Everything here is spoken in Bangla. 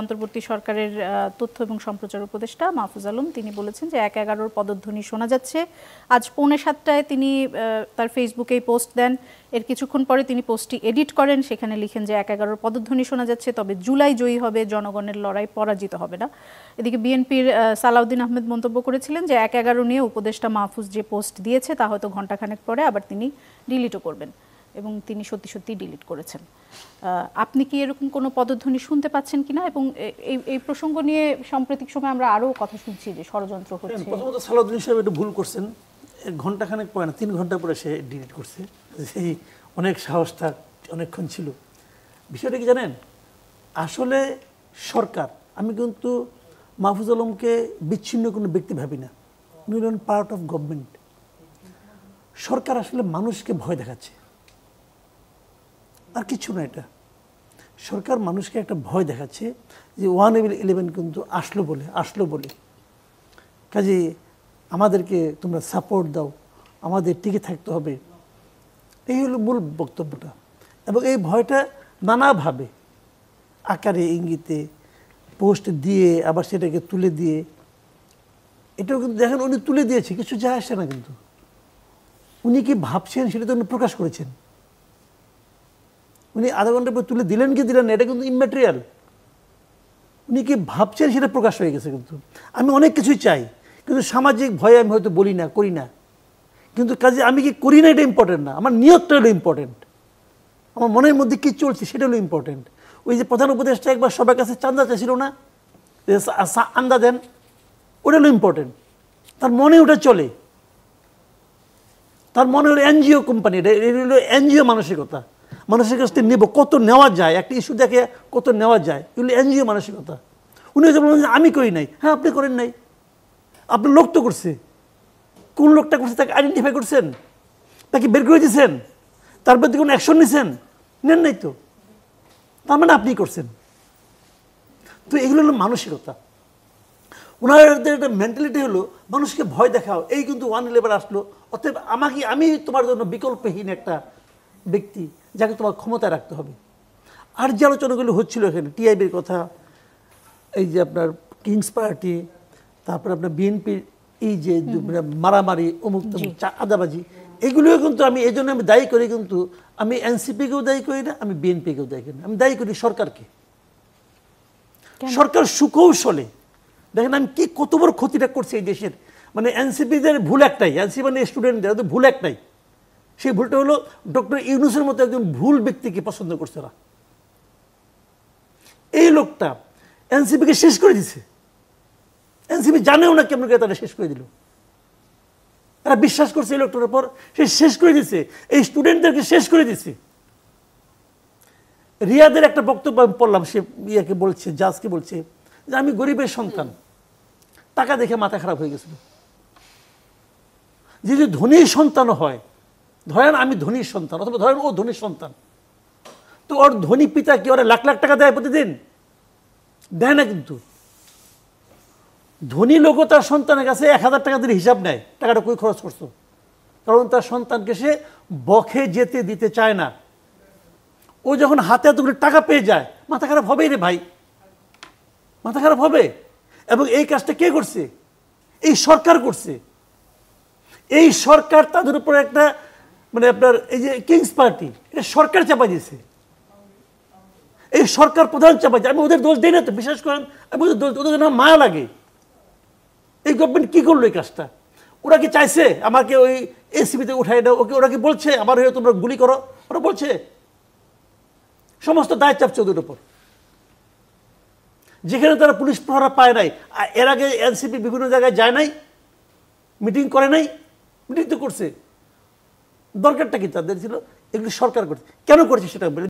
অন্তর্বর্তী সরকারের তথ্য এবং সম্প্রচার উপদেষ্টা মাহফুজ আলম তিনি বলেছেন যে ১-১১ পদধ্বনি শোনা যাচ্ছে। আজ 6:45 তিনি তার ফেসবুকে পোস্ট দেন। এর কিছুক্ষণ পরে তিনি পোস্টটি এডিট করেন, সেখানে লিখেন যে ১-১ পদধ্বনি শোনা যাচ্ছে, তবে জুলাই জয়ী হবে, জনগণের লড়াই পরাজিত হবে না। এদিকে বিএনপির সালাউদ্দিন আহমেদ মন্তব্য করেছিলেন যে ১-১ নিয়ে উপদেষ্টা মাহফুজ যে পোস্ট দিয়েছে তা হয়তো ঘণ্টাখানেক পরে আবার তিনি ডিলিটও করবেন, এবং তিনি সত্যি সত্যি ডিলিট করেছেন। আপনি কি এরকম কোনো পদধ্বনি শুনতে পাচ্ছেন কিনা, এবং এই প্রসঙ্গ নিয়ে সাম্প্রতিক সময় আমরা আরও কথা শুনছি যে ষড়যন্ত্র হচ্ছে? প্রথমত সালাউদ্দিন সাহেব একটু ভুল করছেন, ঘণ্টাখানেক পরে না 3 ঘন্টা পরে সে ডিলিট করছে। সেই অনেক সাহস তার অনেকক্ষণ ছিল। বিষয়টা কি জানেন, আসলে সরকার, আমি কিন্তু মাহফুজ আলমকে বিচ্ছিন্ন কোনো ব্যক্তি ভাবি না, উনি হলেন পার্ট অফ গভর্নমেন্ট। সরকার আসলে মানুষকে ভয় দেখাচ্ছে, আর কিছু না। এটা সরকার মানুষকে একটা ভয় দেখাচ্ছে যে 111 কিন্তু আসলো বলে কাজে আমাদেরকে তোমরা সাপোর্ট দাও, আমাদের টিকে থাকতে হবে, এই হলো মূল বক্তব্যটা। এবং এই ভয়টা নানাভাবে আকারে ইঙ্গিতে পোস্ট দিয়ে আবার সেটাকে তুলে দিয়ে, এটাও কিন্তু দেখেন উনি তুলে দিয়েছে, কিছু যায় আসে না। কিন্তু উনি কি ভাবছেন সেটা তো উনি প্রকাশ করেছেন। উনি আধা ঘন্টা পর তুলে দিলেন কি দিলেন না, এটা কিন্তু ইম্যাটেরিয়াল। উনি কি ভাবছেন সেটা প্রকাশ হয়ে গেছে। কিন্তু আমি অনেক কিছুই চাই, কিন্তু সামাজিক ভয়ে আমি হয়তো বলি না, করি না। কিন্তু কাজে আমি কি করি না এটা ইম্পর্টেন্ট না, আমার নিয়তটা হলো ইম্পর্টেন্ট, আমার মনের মধ্যে কী চলছে সেটা হলো ইম্পর্টেন্ট। ওই যে প্রধান উপদেষ্টা একবার সবার কাছে চান্দা চাইছিল না, আন্দা দেন, ওটা হলো ইম্পর্টেন্ট। তার মনে ওটা চলে, তার মনে হলো এনজিও কোম্পানি, এটা হলো এনজিও মানসিকতা। মানুষের কাছ থেকে নেব, কত নেওয়া যায়, একটা ইস্যু দেখে কত নেওয়া যায়, এগুলো এনজিও মানসিকতা। উনি হয়তো বলেন আমি করি নাই, হ্যাঁ আপনি করেন নাই, আপনার লোক তো করছে। কোন লোকটা করছে তাকে আইডেন্টিফাই করছেন, তাকে বের করে দিয়েছেন, তার প্রতি কোনো অ্যাকশন নিয়েছেন? নেন নাই তো, তার মানে আপনি করছেন। তো এগুলো হলো মানসিকতা। ওনাদের একটা মেন্টালিটি হলো মানুষকে ভয় দেখাও, এই কিন্তু 111 আসলো, অতএব আমি তোমার জন্য বিকল্পহীন একটা ব্যক্তি যাকে তোমার ক্ষমতায় রাখতে হবে। আর যে আলোচনাগুলো হচ্ছিল এখানে, টিআইবির কথা, এই যে আপনার কিংস পার্টি, তারপরে আপনার বিএনপির এই যে মারামারি, অমুক আদাবাজি, এগুলিও কিন্তু আমি এই জন্য আমি দায়ী করি। কিন্তু আমি এনসিপিকেও দায়ী করি না, আমি বিএনপিকেও দায়ী করি না, আমি দায়ী করি সরকারকে। সরকার সুকৌশলে দেখেন আমি কি কত বড় ক্ষতিটা করছে এই দেশের। মানে এনসিপিদের ভুল একটাই, এনসিপি মানে স্টুডেন্টদের ভুল একটাই, সেই ভুলটা হলো ডক্টর ইউনূসের মতো একজন ভুল ব্যক্তিকে পছন্দ করছে না। এই লোকটা এনসিপিকে শেষ করে দিছে, এনসিপি জানেও না কেমন করে তারা শেষ করে দিল। তারা বিশ্বাস করছে এই লোকটার উপর, সে শেষ করে দিছে, এই স্টুডেন্টদেরকে শেষ করে দিছে। রিয়াদের একটা বক্তব্য আমি পড়লাম, সে ইয়াকে বলছে, জাজকে বলছে যে আমি গরিবের সন্তান, টাকা দেখে মাথা খারাপ হয়ে গেছিল। যদি ধনীর সন্তানও হয়, ধরেন আমি ধনীর সন্তান অথবা ধরেন ও ধনীর সন্তান, তো ওর ধনী পিতা কি ওরা লাখ লাখ টাকা দেয় প্রতিদিন? দেয় না। কিন্তু ধনী লোকও তার সন্তানের কাছে 1000 টাকা দিলে হিসাব নেয়, টাকাটা কই খরচ করছো, কারণ তার সন্তানকে সে বখে যেতে দিতে চায় না। ও যখন হাতে এতগুলো টাকা পেয়ে যায়, মাথা খারাপ হবেই রে ভাই, মাথা খারাপ হবে। এবং এই কাজটা কে করছে? এই সরকার করছে। এই সরকার তাদের উপর একটা মানে আপনার এই যে কিংস পার্টি, এটা সরকার চাপা দিয়েছে, এই সরকার প্রধান চাপা দিয়েছে। আমি ওদের দোষ দিই না তো, বিশ্বাস করেন, আমি ওদের দোষ, ওদের না মায়া লাগে। এই গভর্নমেন্ট কি করলো এই কাজটা? ওরা কি চাইছে আমাকে ওই এসিবিতে উঠাই দাও? ওরা কি বলছে আমার হয়ে তোমরা গুলি করো? ওরা বলছে সমস্ত দায় চাপছে ওদের উপর, যেখানে তারা পুলিশ প্রহরা পায় নাই। এর আগে এনসিপি বিভিন্ন জায়গায় যায় নাই, মিটিং করে নাই, মিটিং তো করছে। দরকারটা কি তাদের ছিল? এগুলি সরকার করছে, কেন করছে সেটা